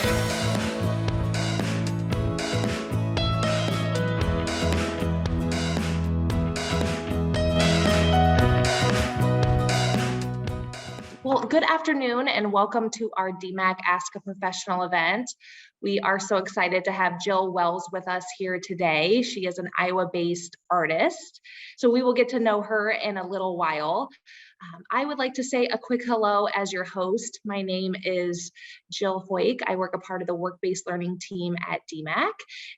Well, good afternoon and welcome to our DMACC Ask a Professional event. We are so excited to have Jill Wells with us here today. She is an Iowa-based artist, so we will get to know her in a little while. I would like to say a quick hello as your host. My name is Jill Hoyk. I work a part of the work-based learning team at DMACC.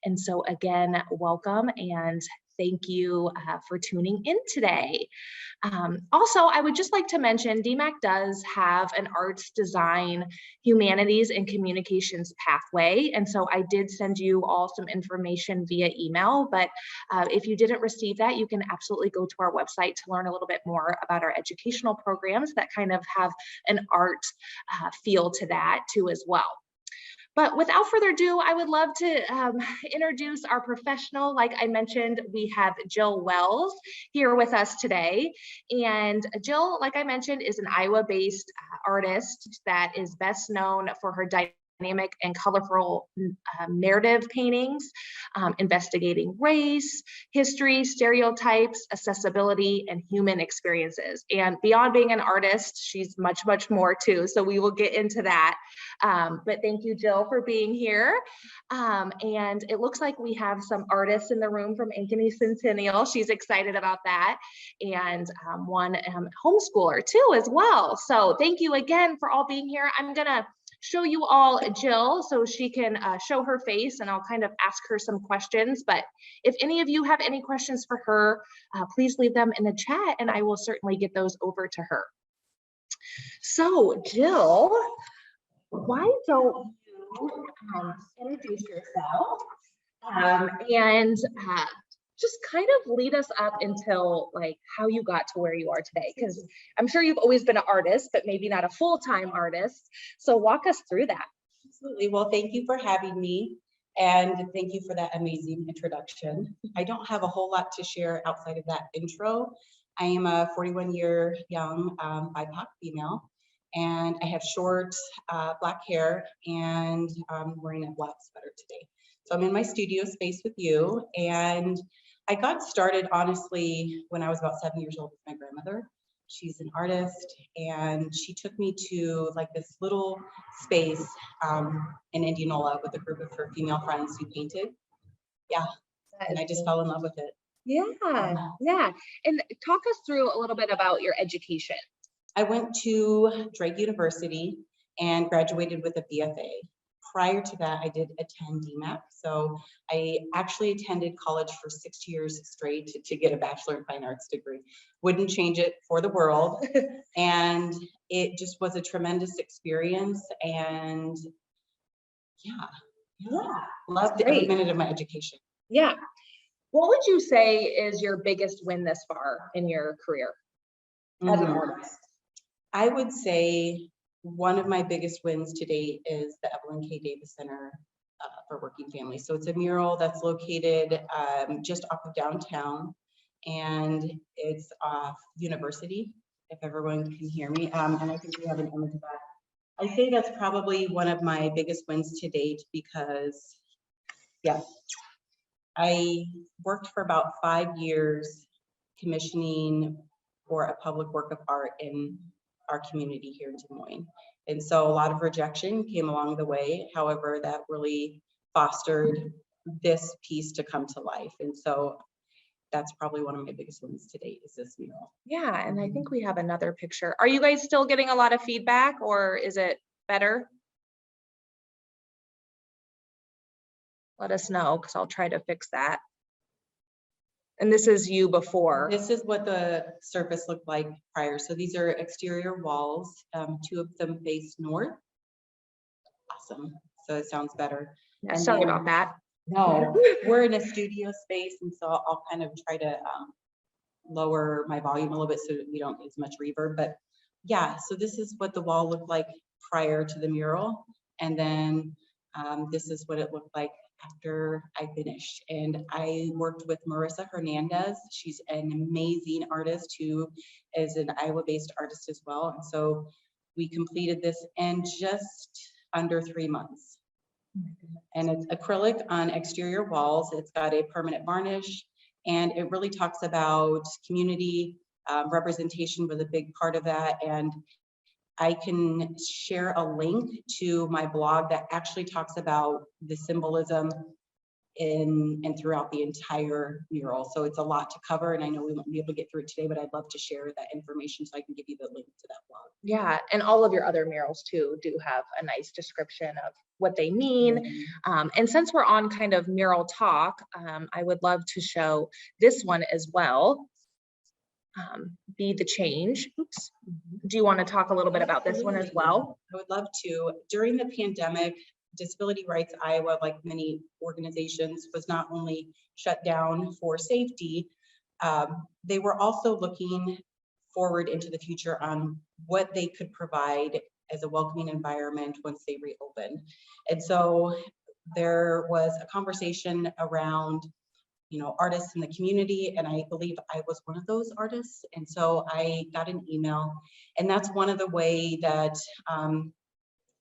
And so again, welcome and thank you for tuning in today. Also, I would just like to mention DMACC does have an arts, design, humanities, and communications pathway. And so I did send you all some information via email, but if you didn't receive that, you can absolutely go to our website to learn a little bit more about our educational programs that kind of have an art feel to that too as well. But without further ado, I would love to introduce our professional. Like I mentioned, we have Jill Wells here with us today. And Jill, like I mentioned, is an Iowa-based artist that is best known for her dynamic and colorful narrative paintings, investigating race, history, stereotypes, accessibility, and human experiences. And beyond being an artist, she's much, much more too. So we will get into that. But thank you, Jill, for being here. And it looks like we have some artists in the room from Ankeny Centennial. She's excited about that. And one homeschooler too as well. So thank you again for all being here. I'm gonna show you all Jill so she can show her face and I'll kind of ask her some questions. But if any of you have any questions for her, please leave them in the chat and I will certainly get those over to her. So Jill, why don't you introduce yourself and just kind of lead us up until like how you got to where you are today, because I'm sure you've always been an artist, but maybe not a full-time artist. So walk us through that. Absolutely. Well, thank you for having me. And thank you for that amazing introduction. I don't have a whole lot to share outside of that intro. I am a 41-year young BIPOC female, and I have short black hair, and I'm wearing a black sweater today. So I'm in my studio space with you, and I got started honestly when I was about 7 years old with my grandmother. She's an artist, and she took me to like this little space in Indianola with a group of her female friends who painted. Yeah, and I just fell in love with it. Yeah. And talk us through a little bit about your education. I went to Drake University and graduated with a BFA. Prior to that, I did attend DMACC. So I actually attended college for 6 years straight to get a Bachelor in Fine Arts degree. Wouldn't change it for the world. And it just was a tremendous experience. And loved every minute of my education. Yeah. What would you say is your biggest win this far in your career as an artist? I would say one of my biggest wins to date is the Evelyn K. Davis Center for Working Families. So it's a mural that's located just off of downtown, and it's off University, if everyone can hear me. And I think we have an image of that. I say that's probably one of my biggest wins to date because, I worked for about 5 years commissioning for a public work of art in our community here in Des Moines. And so a lot of rejection came along the way. However, that really fostered this piece to come to life. And so that's probably one of my biggest wins to date is this mural. Yeah, and I think we have another picture. Are you guys still getting a lot of feedback or is it better? Let us know because I'll try to fix that. And this is you before. This is what the surface looked like prior. So these are exterior walls. 2 of them face north. Awesome. So it sounds better. Yeah, sorry about that. No, we're in a studio space, and so I'll kind of try to lower my volume a little bit so that we don't get as much reverb. But yeah, so this is what the wall looked like prior to the mural, and then this is what it looked like after I finished. And I worked with Marissa Hernandez. She's an amazing artist who is an Iowa-based artist as well. And so we completed this in just under 3 months. And it's acrylic on exterior walls. It's got a permanent varnish, and it really talks about community representation was a big part of that. And I can share a link to my blog that actually talks about the symbolism in and throughout the entire mural. So it's a lot to cover, and I know we won't be able to get through it today, but I'd love to share that information so I can give you the link to that blog. Yeah, and all of your other murals too do have a nice description of what they mean. And since we're on kind of mural talk, I would love to show this one as well. Be the change. Oops. Do you want to talk a little bit about this one as well? I would love to. During the pandemic, Disability Rights Iowa, like many organizations, was not only shut down for safety, they were also looking forward into the future on what they could provide as a welcoming environment once they reopened. And so there was a conversation around, you know, artists in the community, and I believe I was one of those artists. And so I got an email, and that's one of the way that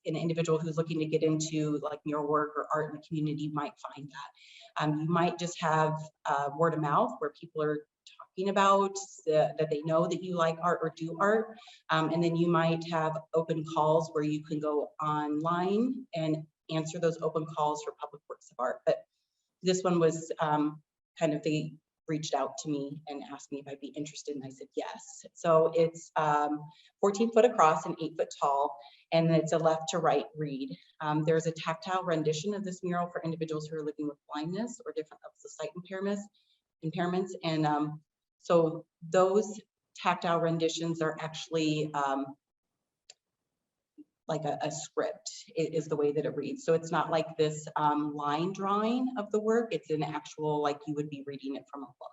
an individual who's looking to get into like mural work or art in the community might find that. You might just have word of mouth where people are talking about that they know that you like art or do art. And then you might have open calls where you can go online and answer those open calls for public works of art. But this one was kind of, they reached out to me and asked me if I'd be interested, and I said yes. So it's 14 foot across and 8 foot tall, and it's a left to right read. There's a tactile rendition of this mural for individuals who are living with blindness or different levels of sight impairments. And so those tactile renditions are actually like a script is the way that it reads. So it's not like this line drawing of the work. It's an actual, like you would be reading it from a book.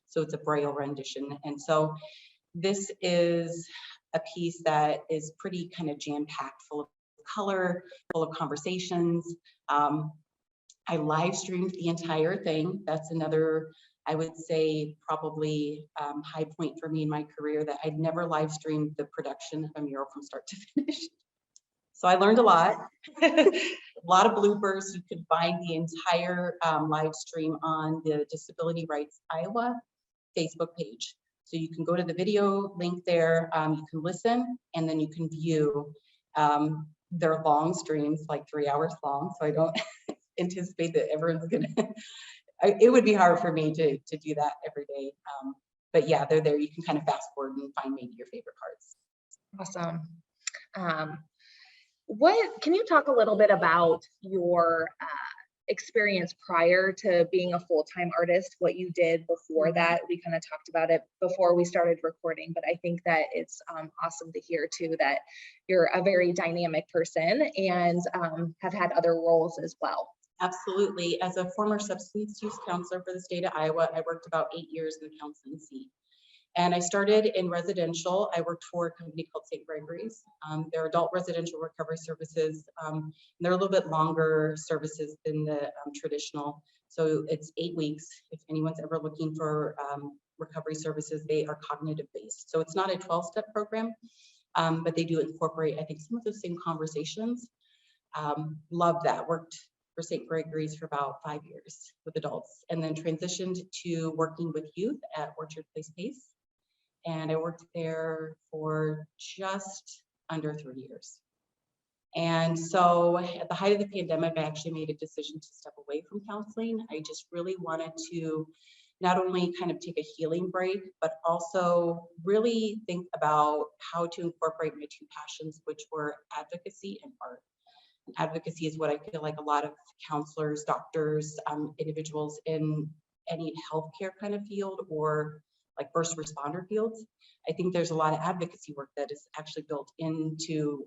So it's a Braille rendition. And so this is a piece that is pretty kind of jam-packed, full of color, full of conversations. I live streamed the entire thing. That's another, I would say, probably high point for me in my career, that I'd never live streamed the production of a mural from start to finish. So I learned a lot, a lot of bloopers. You can find the entire live stream on the Disability Rights Iowa Facebook page. So you can go to the video link there, you can listen, and then you can view their long streams, like 3 hours long. So I don't anticipate that everyone's gonna, it would be hard for me to do that every day. But yeah, they're there. You can kind of fast forward and find maybe your favorite parts. Awesome. What can you talk a little bit about your experience prior to being a full-time artist, what you did before that? We kind of talked about it before we started recording, but I think that it's awesome to hear too that you're a very dynamic person and have had other roles as well. Absolutely. As a former substance use counselor for the state of Iowa, I worked about 8 years in the counseling seat. And I started in residential. I worked for a company called St. Gregory's. They're adult residential recovery services. They're a little bit longer services than the traditional. So it's 8 weeks. If anyone's ever looking for recovery services, they are cognitive based. So it's not a 12-step program, but they do incorporate, I think, some of those same conversations. Love that. Worked for St. Gregory's for about 5 years with adults, and then transitioned to working with youth at Orchard Place Pace. And I worked there for just under 3 years. And so at the height of the pandemic, I actually made a decision to step away from counseling. I just really wanted to not only kind of take a healing break, but also really think about how to incorporate my two passions, which were advocacy and art. Advocacy is what I feel like a lot of counselors, doctors, individuals in any healthcare kind of field or like first responder fields. I think there's a lot of advocacy work that is actually built into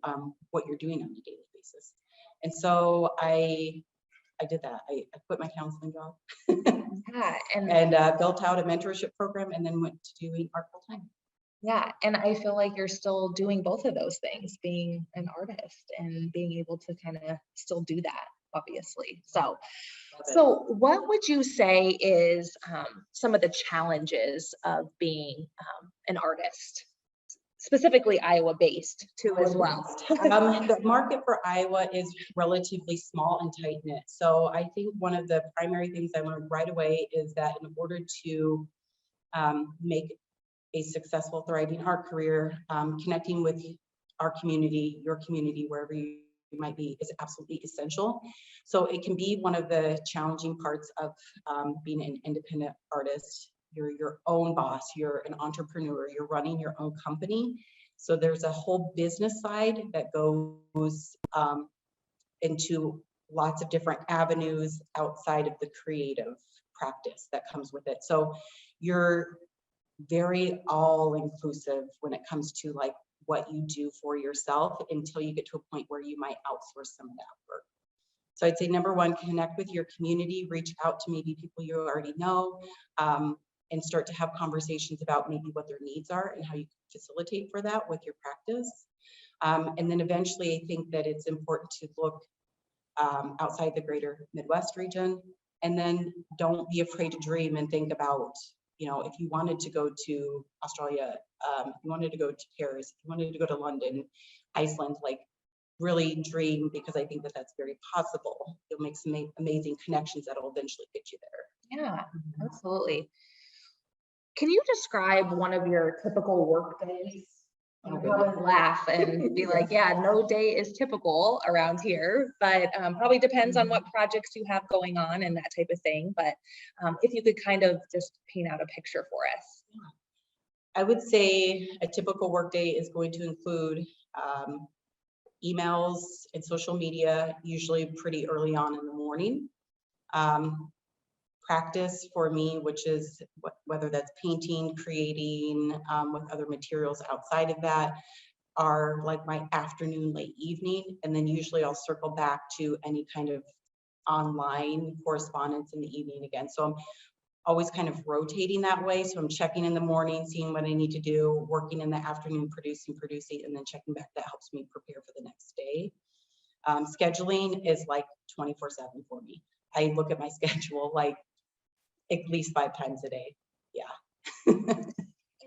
what you're doing on a daily basis. And so I did that. I quit my counseling job Yeah, and built out a mentorship program, and then went to doing art full time. Yeah, and I feel like you're still doing both of those things, being an artist and being able to kind of still do that, obviously. So what would you say is some of the challenges of being an artist? specifically Iowa-based too as well. The market for Iowa is relatively small and tight knit. So I think one of the primary things I learned right away is that in order to make a successful, thriving art career, connecting with our community, your community, wherever you might be, is absolutely essential. So it can be one of the challenging parts of being an independent artist. You're your own boss, you're an entrepreneur, you're running your own company. So there's a whole business side that goes into lots of different avenues outside of the creative practice that comes with it. So you're very all inclusive when it comes to like what you do for yourself until you get to a point where you might outsource some of that work. So I'd say number one, connect with your community, reach out to maybe people you already know, and start to have conversations about maybe what their needs are and how you can facilitate for that with your practice. And then eventually I think that it's important to look outside the greater Midwest region, and then don't be afraid to dream and think about, you know, if you wanted to go to Australia, if you wanted to go to Paris, if you wanted to go to London, Iceland, like really dream, because I think that that's very possible. You'll make some amazing connections that will eventually get you there. Yeah, absolutely. Can you describe one of your typical work days? You probably laugh and be like, yeah, no day is typical around here, but probably depends on what projects you have going on and that type of thing. But if you could kind of just paint out a picture for us. I would say a typical work day is going to include emails and social media, usually pretty early on in the morning. Practice for me, which is whether that's painting, creating with other materials outside of that, are like my afternoon, late evening. And then usually I'll circle back to any kind of online correspondence in the evening again. So I'm always kind of rotating that way. So I'm checking in the morning, seeing what I need to do, working in the afternoon, producing, and then checking back. That helps me prepare for the next day. Scheduling is like 24/7 for me. I look at my schedule like at least 5 times a day. Yeah.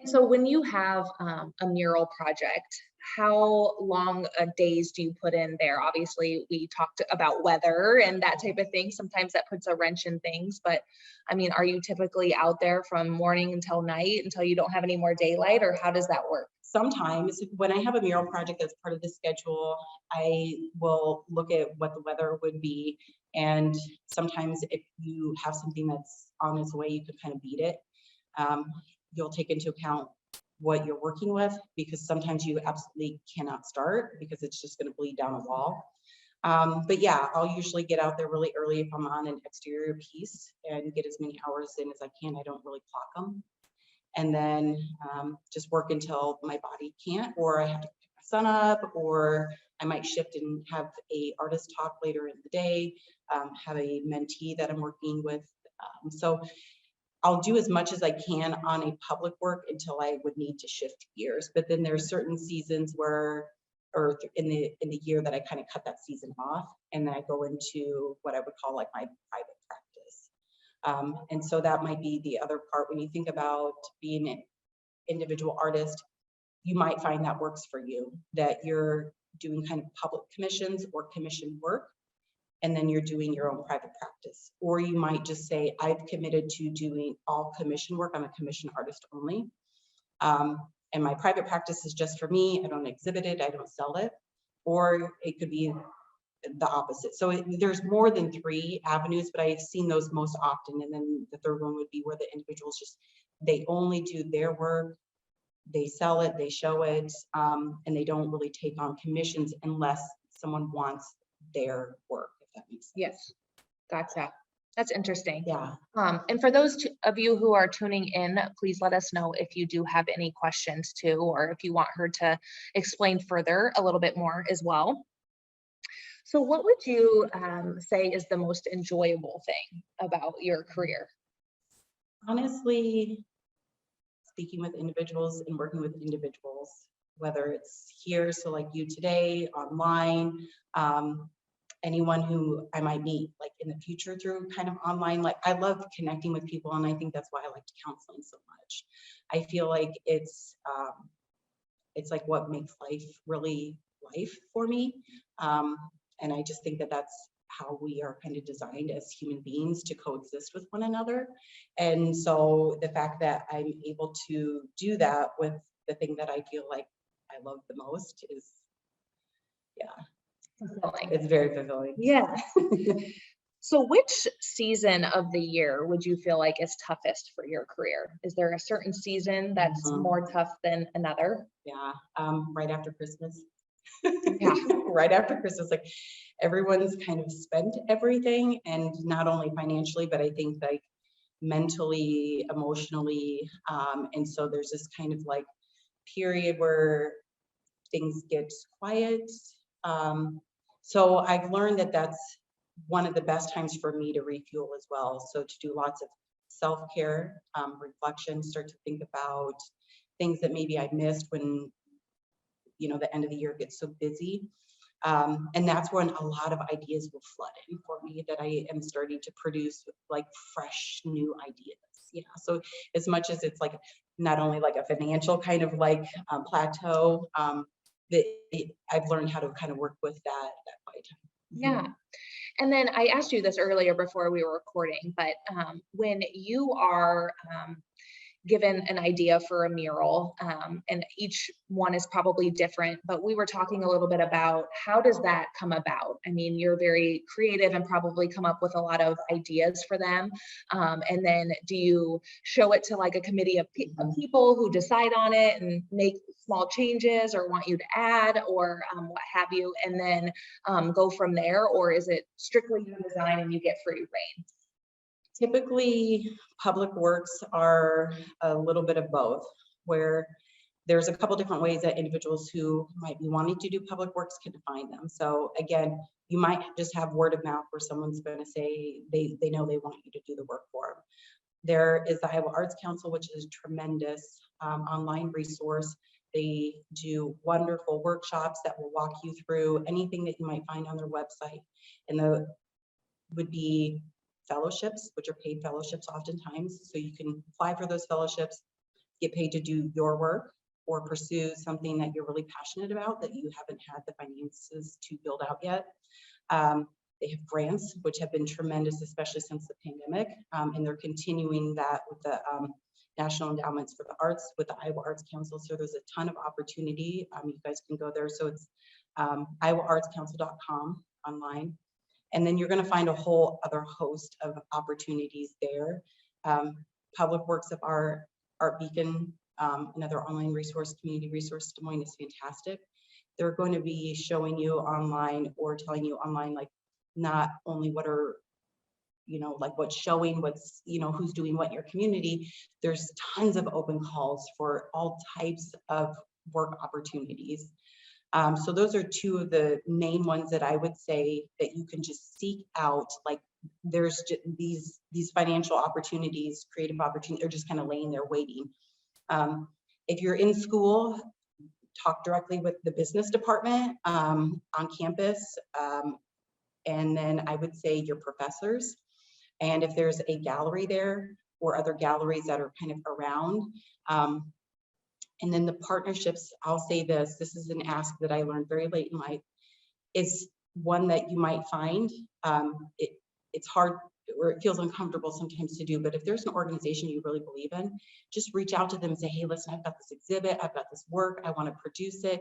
So when you have a mural project, how long days do you put in there? Obviously, we talked about weather and that type of thing. Sometimes that puts a wrench in things, but I mean, are you typically out there from morning until night until you don't have any more daylight, or how does that work? Sometimes when I have a mural project that's part of the schedule, I will look at what the weather would be. And sometimes if you have something that's on its way, you can kind of beat it. You'll take into account what you're working with, because sometimes you absolutely cannot start because it's just going to bleed down a wall. But yeah, I'll usually get out there really early if I'm on an exterior piece and get as many hours in as I can. I don't really clock them. And then just work until my body can't, or I have to pick my son up, or I might shift and have a artist talk later in the day, have a mentee that I'm working with. So I'll do as much as I can on a public work until I would need to shift gears. But then there's certain seasons where, or in the year, that I kind of cut that season off, and then I go into what I would call like my private practice. And so that might be the other part. When you think about being an individual artist, you might find that works for you, that you're doing kind of public commissions or commission work, and then you're doing your own private practice. Or you might just say, I've committed to doing all commission work. I'm a commission artist only. And my private practice is just for me. I don't exhibit it, I don't sell it. Or it could be the opposite. So there's more than 3 avenues, but I've seen those most often. And then the third one would be where the individuals just, they only do their work, they sell it, they show it, and they don't really take on commissions unless someone wants their work, if that makes sense. Yes, gotcha. That's interesting. Yeah. And for those of you who are tuning in, please let us know if you do have any questions too, or if you want her to explain further a little bit more as well. So what would you say is the most enjoyable thing about your career? Honestly, speaking with individuals and working with individuals, whether it's here, so like you today, online, anyone who I might meet like in the future through kind of online. Like I love connecting with people, and I think that's why I like counseling so much. I feel like it's it's like what makes life really life for me. And I just think that that's how we are kind of designed as human beings to coexist with one another. And so the fact that I'm able to do that with the thing that I feel like I love the most is, yeah, fulfilling. it's very fulfilling. Yeah. So which season of the year would you feel like is toughest for your career? Is there a certain season that's more tough than another? Yeah, right after Christmas. Yeah. Right after Christmas, like everyone's kind of spent everything, and not only financially, but I think like mentally, emotionally. And so there's this kind of like period where things get quiet. So I've learned that that's one of the best times for me to refuel as well. So to do lots of self-care, reflection, start to think about things that maybe I missed when, the end of the year gets so busy. And that's when a lot of ideas will flood in for me, that I am starting to produce like fresh new ideas. Yeah. So as much as it's like not only like a financial kind of like plateau, that I've learned how to kind of work with that quiet time. Yeah. And then I asked you this earlier before we were recording, but when you are given an idea for a mural, and each one is probably different, but we were talking a little bit about how does that come about? I mean, you're very creative and probably come up with a lot of ideas for them. And then do you show it to like a committee of people who decide on it and make small changes or want you to add or what have you, and then go from there? Or is it strictly your design and you get free reign? Typically, public works are a little bit of both, where there's a couple different ways that individuals who might be wanting to do public works can define them. So again, you might just have word of mouth where someone's going to say they know they want you to do the work for them. There is the Iowa Arts Council, which is a tremendous online resource. They do wonderful workshops that will walk you through anything that you might find on their website. And the would be fellowships, which are paid fellowships oftentimes. So you can apply for those fellowships, get paid to do your work, or pursue something that you're really passionate about that you haven't had the finances to build out yet. They have grants, which have been tremendous, especially since the pandemic, and they're continuing that with the National Endowments for the Arts with the Iowa Arts Council. So there's a ton of opportunity. You guys can go there. So it's iowaartscouncil.com online. And then you're going to find a whole other host of opportunities there. Public Works of Art, Art Beacon, another online resource, community resource, Des Moines is fantastic. They're going to be showing you online or telling you online, like not only what are, like what's showing, what's, who's doing what in your community. There's tons of open calls for all types of work opportunities. So those are two of the main ones that I would say that you can just seek out. Like there's just these financial opportunities, creative opportunities are just kind of laying there waiting. If you're in school, talk directly with the business department on campus. And then I would say your professors. And if there's a gallery there or other galleries that are kind of around, and then the partnerships, I'll say this is an ask that I learned very late in life. It's one that you might find, it's hard or it feels uncomfortable sometimes to do, but if there's an organization you really believe in, just reach out to them and say, hey, listen, I've got this exhibit, I've got this work, I want to produce it.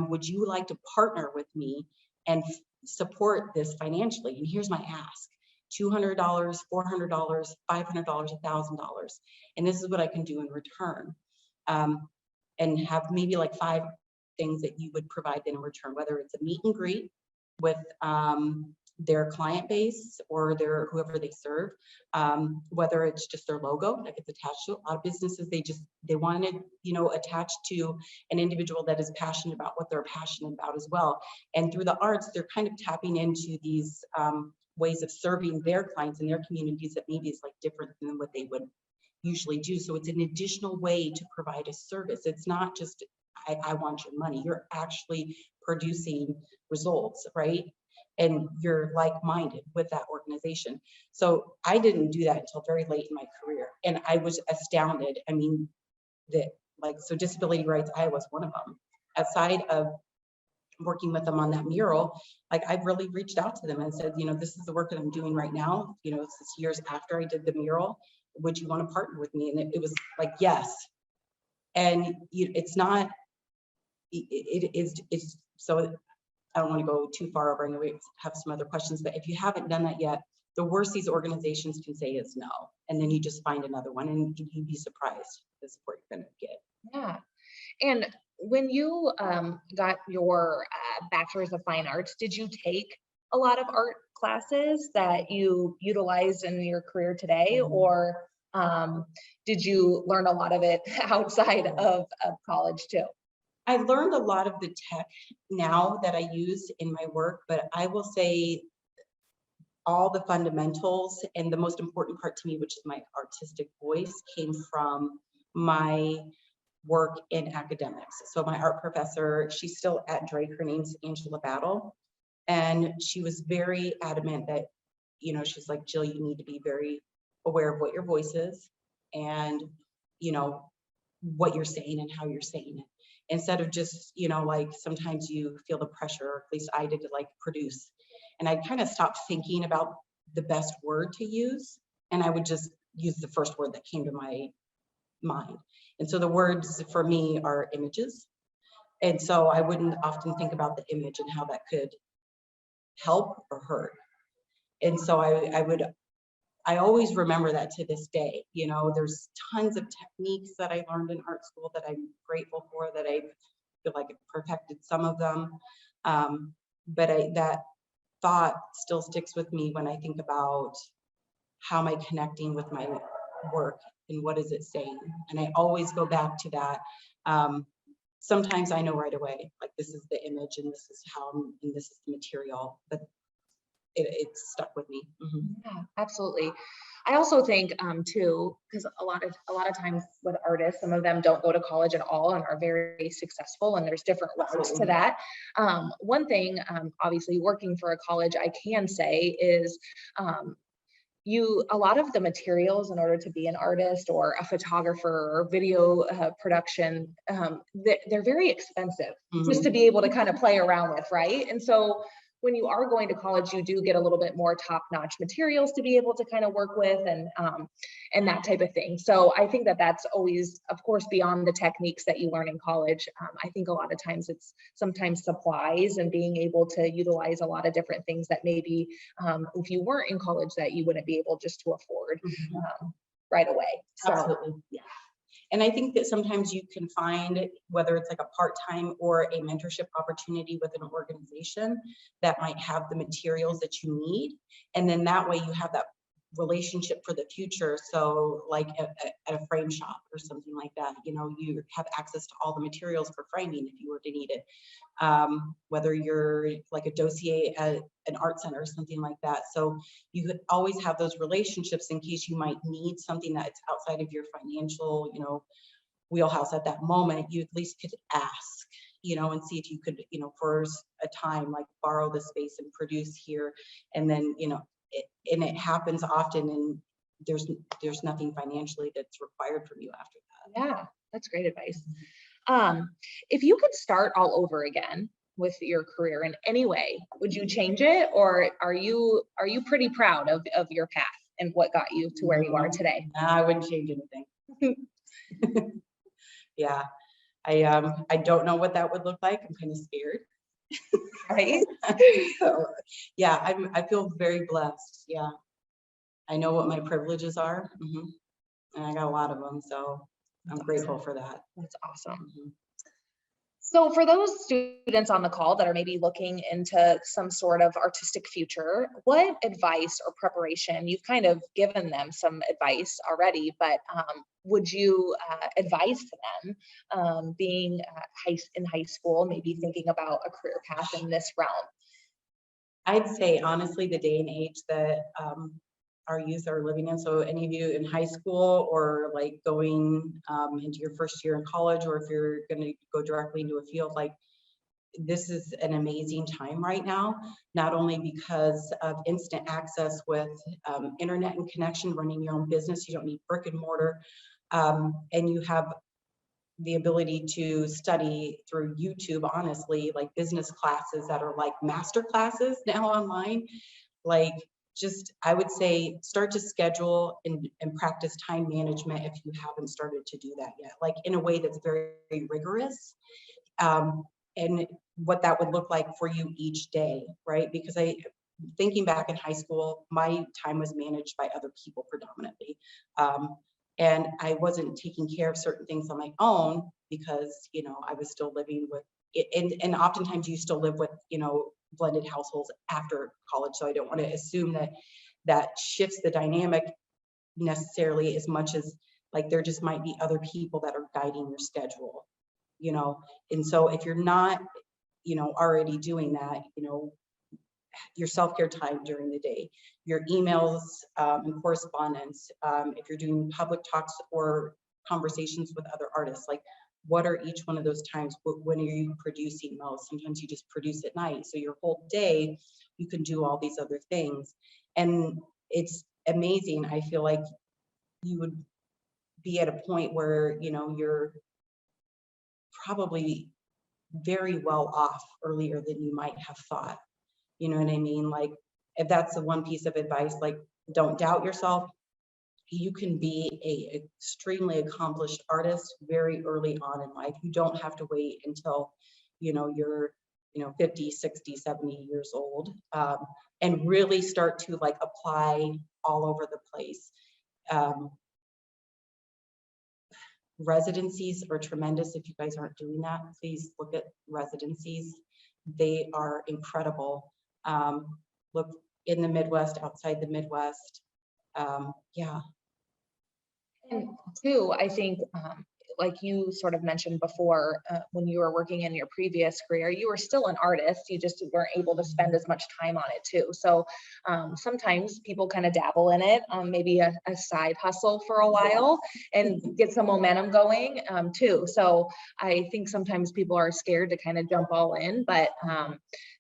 Would you like to partner with me and support this financially? And here's my ask. $200, $400, $500, $1,000. And this is what I can do in return. And have maybe like 5 things that you would provide in return, whether it's a meet and greet with their client base or their whoever they serve, whether it's just their logo that gets attached to it. A lot of businesses, they wanted, attached to an individual that is passionate about what they're passionate about as well. And through the arts, they're kind of tapping into these ways of serving their clients and their communities that maybe is like different than what they would usually do. So it's an additional way to provide a service. It's not just, I want your money. You're actually producing results, right? And you're like-minded with that organization. So I didn't do that until very late in my career. And I was astounded. I mean, the like, so Disability Rights Iowa was one of them. Aside of working with them on that mural, like I've really reached out to them and said, you know, this is the work that I'm doing right now. You know, it's this years after I did the mural. Would you want to partner with me? And it was like, yes. And it's not, it's so, I don't want to go too far over and we have some other questions, but if you haven't done that yet, the worst these organizations can say is no. And then you just find another one and you'd be surprised the support you're going to get. Yeah. And when you got your bachelor's of fine arts, did you take a lot of art classes that you utilized in your career today, or did you learn a lot of it outside of college too? I learned a lot of the tech now that I use in my work, but I will say all the fundamentals and the most important part to me, which is my artistic voice, came from my work in academics. So my art professor, she's still at Drake, her name's Angela Battle, and she was very adamant that, you know, she's like, Jill, you need to be very aware of what your voice is and, you know, what you're saying and how you're saying it. Instead of just, you know, like sometimes you feel the pressure, or at least I did, to like produce. And I kind of stopped thinking about the best word to use. And I would just use the first word that came to my mind. And so the words for me are images. And so I wouldn't often think about the image and how that could help or hurt. And so I always remember that to this day. You know, there's tons of techniques that I learned in art school that I'm grateful for, that I feel like I've perfected some of them. But that thought still sticks with me when I think about how am I connecting with my work and what is it saying? And I always go back to that. Sometimes I know right away, like this is the image and this is how and this is the material, but it's stuck with me. Yeah, absolutely. I also think too, because a lot of times with artists, some of them don't go to college at all and are very successful, and there's different routes to that. One thing, obviously working for a college, I can say is a lot of the materials in order to be an artist or a photographer or video production, they're very expensive just to be able to kind of play around with, right? And so when you are going to college, you do get a little bit more top-notch materials to be able to kind of work with and that type of thing. So I think that that's always, of course, beyond the techniques that you learn in college. I think a lot of times it's sometimes supplies and being able to utilize a lot of different things that maybe if you weren't in college that you wouldn't be able just to afford right away. So, absolutely, yeah. And I think that sometimes you can find, whether it's like a part-time or a mentorship opportunity with an organization that might have the materials that you need. And then that way you have that relationship for the future. So like at a frame shop or something like that, you know, you have access to all the materials for framing if you were to need it. Whether you're like a dossier at an art center or something like that. So you could always have those relationships in case you might need something that's outside of your financial, you know, wheelhouse at that moment. You at least could ask, you know, and see if you could, you know, for a time, like borrow the space and produce here. And then, you know, it happens often, and there's nothing financially that's required from you after that. Yeah, that's great advice. If you could start all over again with your career in any way, would you change it, or are you pretty proud of your path and what got you to where you are today? No, I wouldn't change anything. Yeah, I don't know what that would look like. I'm kind of scared. Right? So, yeah, I feel very blessed. Yeah, I know what my privileges are, and I got a lot of them. So I'm grateful for that. That's awesome. So for those students on the call that are maybe looking into some sort of artistic future, what advice or preparation, you've kind of given them some advice already, but would you advise to them being in high school, maybe thinking about a career path in this realm? I'd say honestly, the day and age that our youth are living in. So any of you in high school or like going into your first year in college, or if you're going to go directly into a field, like this is an amazing time right now, not only because of instant access with internet and connection, running your own business, you don't need brick and mortar, and you have the ability to study through YouTube, honestly, like business classes that are like master classes now online. Like, just, I would say, start to schedule and practice time management if you haven't started to do that yet, like in a way that's very, very rigorous. And what that would look like for you each day, right? Because thinking back in high school, my time was managed by other people predominantly. And I wasn't taking care of certain things on my own because, you know, I was still living with it. And oftentimes you still live with, you know, blended households after college. So I don't want to assume that that shifts the dynamic necessarily as much as, like, there just might be other people that are guiding your schedule, you know? And so if you're not, you know, already doing that, you know, your self-care time during the day, your emails and correspondence, if you're doing public talks or conversations with other artists, like, what are each one of those times? When are you producing most? Sometimes you just produce at night. So your whole day, you can do all these other things. And it's amazing. I feel like you would be at a point where, you know, you're probably very well off earlier than you might have thought. You know what I mean? Like, if that's the one piece of advice, like, don't doubt yourself. You can be a extremely accomplished artist very early on in life. You don't have to wait until, you know, you're, you know, 50, 60, 70 years old, and really start to, like, apply all over the place. Residencies are tremendous. If you guys aren't doing that, please look at residencies. They are incredible. Look in the Midwest, outside the Midwest. Yeah. And two, I think, like you sort of mentioned before, when you were working in your previous career, you were still an artist. You just weren't able to spend as much time on it too. So sometimes people kind of dabble in it, maybe a side hustle for a while and get some momentum going too. So I think sometimes people are scared to kind of jump all in, but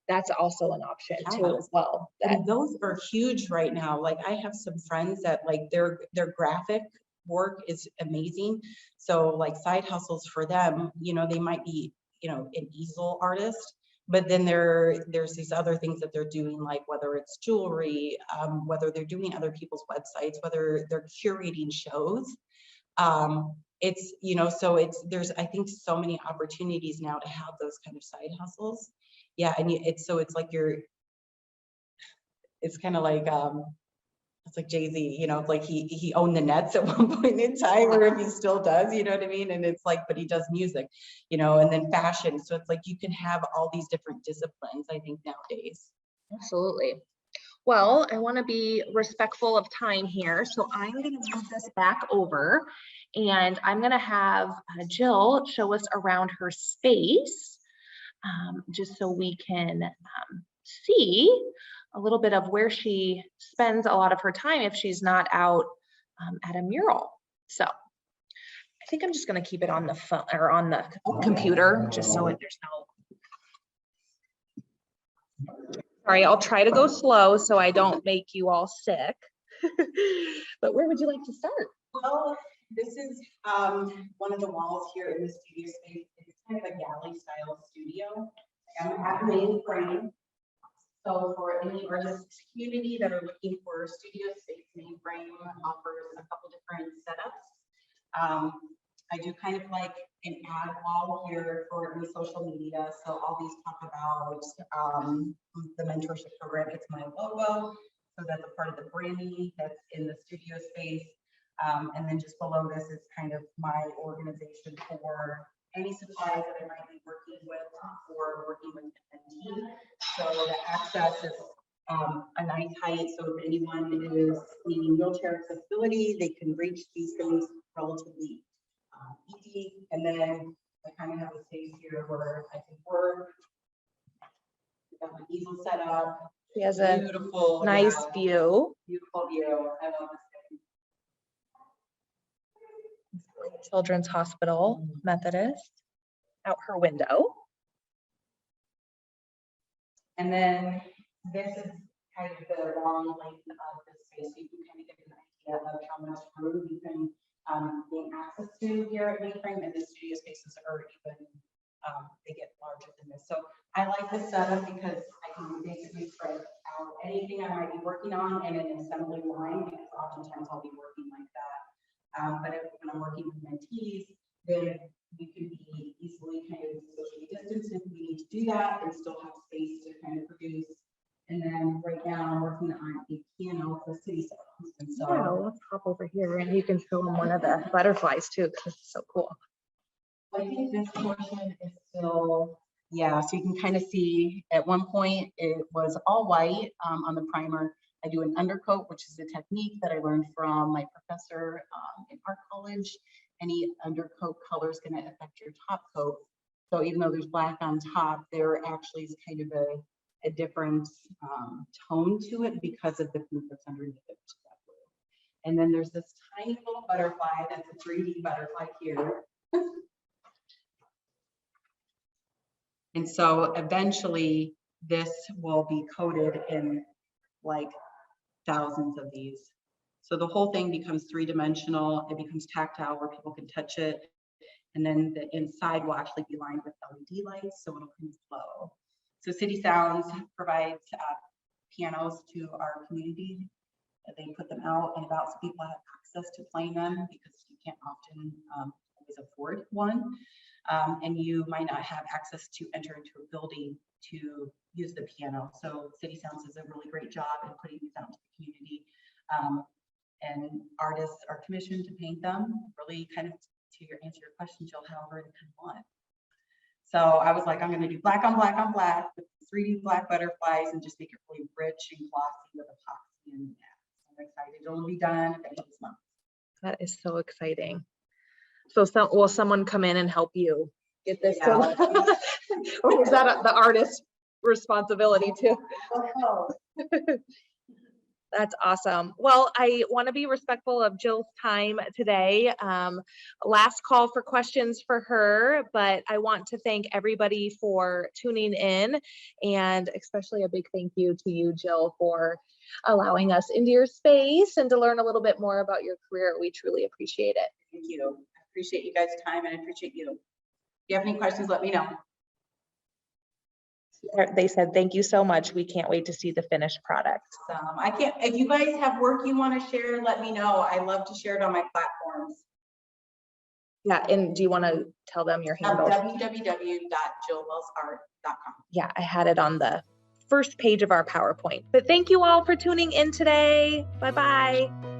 that's also an option too as well. And those are huge right now. Like, I have some friends that, like, their graphic work is amazing. So, like, side hustles for them, you know, they might be, you know, an easel artist, but then there's these other things that they're doing, like whether it's jewelry, whether they're doing other people's websites, whether they're curating shows. It's, you know, so there's, I think, so many opportunities now to have those kind of side hustles. Yeah. And it's like it's kind of like, it's like Jay-Z, you know, it's like he owned the Nets at one point in time, or if he still does, you know what I mean? And it's like, but he does music, you know, and then fashion. So it's like you can have all these different disciplines, I think, nowadays. Absolutely. Well, I want to be respectful of time here, so I'm going to move this back over, and I'm going to have Jill show us around her space, just so we can see a little bit of where she spends a lot of her time if she's not out at a mural. So I think I'm just going to keep it on the phone or on the computer, just so there's no. Sorry, I'll try to go slow so I don't make you all sick. But where would you like to start? Well, this is one of the walls here in the studio space. It's kind of a galley style studio. I'm at the main frame. So for any artists community that are looking for studio space, Mainframe offers a couple different setups. I do kind of like an ad wall here for any social media. So all these talk about the mentorship program. It's my logo. So that's a part of the branding that's in the studio space. And then just below this is kind of my organization for any supplies that I might be working with or working with a team. So the access is a nice height. So if anyone is needing wheelchair accessibility, they can reach these things relatively easy. And then I kind of have a space here where I can work. I've got my easel set up. She has beautiful, a nice view. Beautiful view. I love this thing. Children's Hospital Methodist out her window. And then this is kind of the long length of the space. So you can kind of get an idea of how much room you can gain access to here at Mainframe, and the studio spaces are even, they get larger than this. So I like this setup because I can basically spread out anything I might be working on in an assembly line, because oftentimes I'll be working like that. But when I'm working with mentees, then we can be easily kind of socially distanced if we need to do that and still have space to kind of produce. And then right now I'm working on a piano for city sounds. And so let's hop over here and you can show them one of the butterflies too, because it's so cool. I think this portion is still, yeah, so you can kind of see at one point it was all white on the primer. I do an undercoat, which is a technique that I learned from my professor in art college. Any undercoat color is going to affect your top coat. So even though there's black on top, there actually is kind of a different tone to it because of the glue that's underneath it. And then there's this tiny little butterfly that's a 3D butterfly here. And so eventually this will be coated in like thousands of these. So the whole thing becomes three-dimensional. It becomes tactile where people can touch it. And then the inside will actually be lined with LED lights, so it'll kind of flow. So City Sounds provides pianos to our community. They put them out and about so people have access to playing them, because you can't often always afford one. And you might not have access to enter into a building to use the piano. So City Sounds does a really great job in putting these out to the community. And artists are commissioned to paint them, really kind of to answer your question, Jill, however they kind of want. So I was like, I'm going to do black on black on black with 3D black butterflies and just make it really rich and glossy with epoxy. And yeah, I'm excited. It'll be done at the end of this month. That is so exciting. So will someone come in and help you get this? Yeah. Or is that the artist's responsibility too? That's awesome. Well, I want to be respectful of Jill's time today. Last call for questions for her, but I want to thank everybody for tuning in, and especially a big thank you to you, Jill, for allowing us into your space and to learn a little bit more about your career. We truly appreciate it. Thank you. I appreciate you guys' time, and I appreciate you. If you have any questions, let me know. They said, thank you so much. We can't wait to see the finished product. I can't, if you guys have work you want to share, let me know. I love to share it on my platforms. Yeah, and do you want to tell them your handle? www.jillwellsart.com. Yeah, I had it on the first page of our PowerPoint. But thank you all for tuning in today. Bye-bye.